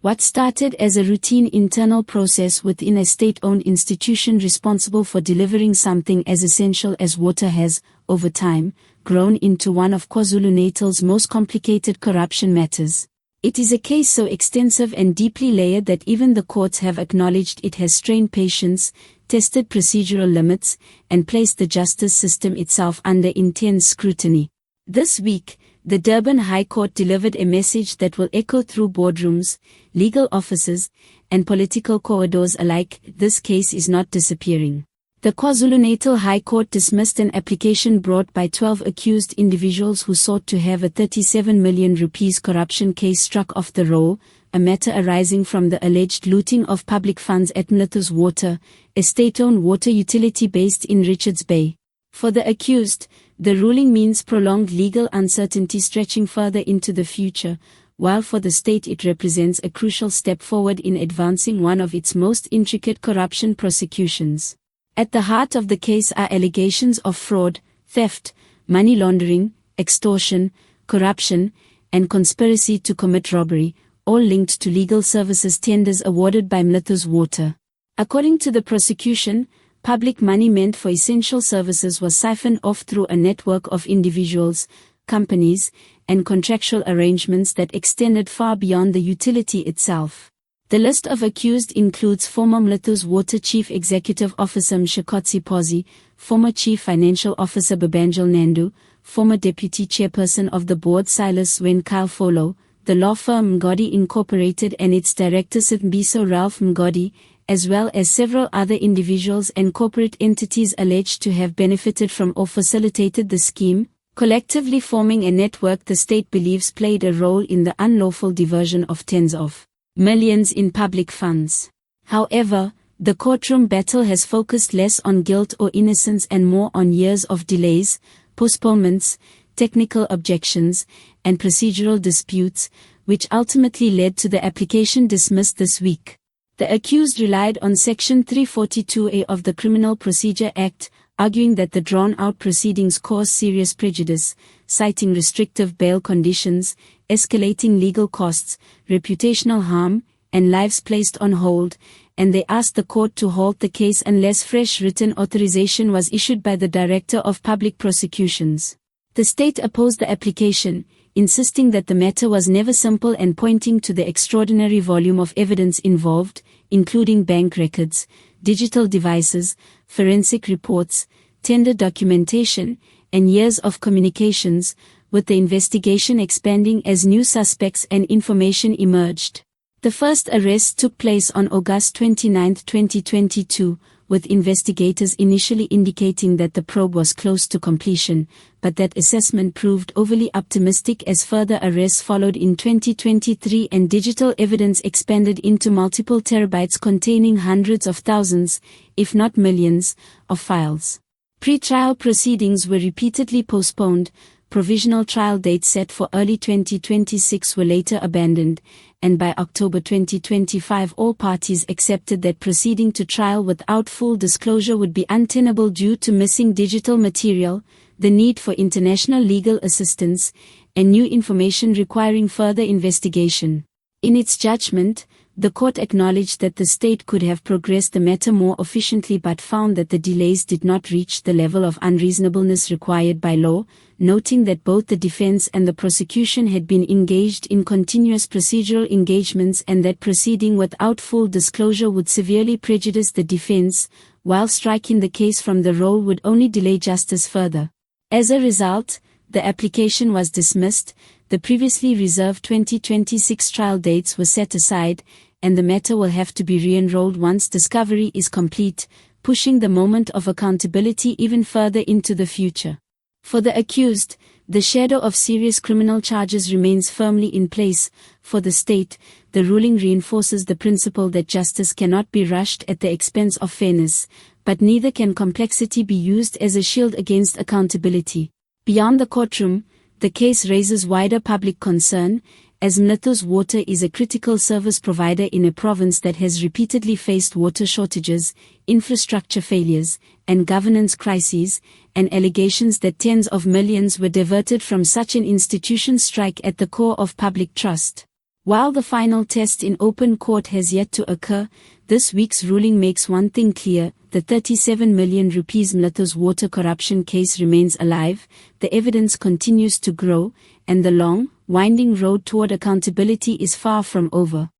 What started as a routine internal process within a state-owned institution responsible for delivering something as essential as water has, over time, grown into one of KwaZulu-Natal's most complicated corruption matters. It is a case so extensive and deeply layered that even the courts have acknowledged it has strained patience, tested procedural limits, and placed the justice system itself under intense scrutiny. This week, the Durban High Court delivered a message that will echo through boardrooms, legal offices, and political corridors alike: this case is not disappearing. The KwaZulu-Natal High Court dismissed an application brought by 12 accused individuals who sought to have a 37 million rupees corruption case struck off the roll, a matter arising from the alleged looting of public funds at Mlitho's Water, a state-owned water utility based in Richards Bay. For the accused, the ruling means prolonged legal uncertainty stretching further into the future, while for the state it represents a crucial step forward in advancing one of its most intricate corruption prosecutions. At the heart of the case are allegations of fraud, theft, money laundering, extortion, corruption, and conspiracy to commit robbery, all linked to legal services tenders awarded by Mlitho's Water. According to the prosecution, public money meant for essential services was siphoned off through a network of individuals, companies, and contractual arrangements that extended far beyond the utility itself. The list of accused includes former Mlitho's Water Chief Executive Officer Mshikotsi Pozi, former Chief Financial Officer Babanjal Nandu, former Deputy Chairperson of the Board Silas Wenkalfolo, the law firm Mngodi Incorporated and its director Sitmbiso Ralph Mngodi, as well as several other individuals and corporate entities alleged to have benefited from or facilitated the scheme, collectively forming a network the state believes played a role in the unlawful diversion of tens of millions in public funds. However, the courtroom battle has focused less on guilt or innocence and more on years of delays, postponements, technical objections, and procedural disputes, which ultimately led to the application dismissed this week. The accused relied on Section 342A of the Criminal Procedure Act, arguing that the drawn-out proceedings caused serious prejudice, citing restrictive bail conditions, escalating legal costs, reputational harm, and lives placed on hold, and they asked the court to halt the case unless fresh written authorization was issued by the Director of Public Prosecutions. The state opposed the application, insisting that the matter was never simple and pointing to the extraordinary volume of evidence involved, including bank records, digital devices, forensic reports, tender documentation, and years of communications, with the investigation expanding as new suspects and information emerged. The first arrest took place on August 29, 2022, with investigators initially indicating that the probe was close to completion, but that assessment proved overly optimistic as further arrests followed in 2023 and digital evidence expanded into multiple terabytes containing hundreds of thousands, if not millions, of files. Pre-trial proceedings were repeatedly postponed, provisional trial dates set for early 2026 were later abandoned, and by October 2025 all parties accepted that proceeding to trial without full disclosure would be untenable due to missing digital material, the need for international legal assistance, and new information requiring further investigation. In its judgment, the court acknowledged that the state could have progressed the matter more efficiently but found that the delays did not reach the level of unreasonableness required by law, noting that both the defense and the prosecution had been engaged in continuous procedural engagements and that proceeding without full disclosure would severely prejudice the defense, while striking the case from the roll would only delay justice further. As a result, the application was dismissed, the previously reserved 2026 trial dates were set aside, and the matter will have to be re-enrolled once discovery is complete, pushing the moment of accountability even further into the future. For the accused, the shadow of serious criminal charges remains firmly in place. For the state, the ruling reinforces the principle that justice cannot be rushed at the expense of fairness, but neither can complexity be used as a shield against accountability. Beyond the courtroom, the case raises wider public concern, as Mlitho's Water is a critical service provider in a province that has repeatedly faced water shortages, infrastructure failures, and governance crises, and allegations that tens of millions were diverted from such an institution strike at the core of public trust. While the final test in open court has yet to occur, this week's ruling makes one thing clear: the 37 million rupees Mlato's water corruption case remains alive, the evidence continues to grow, and the long, winding road toward accountability is far from over.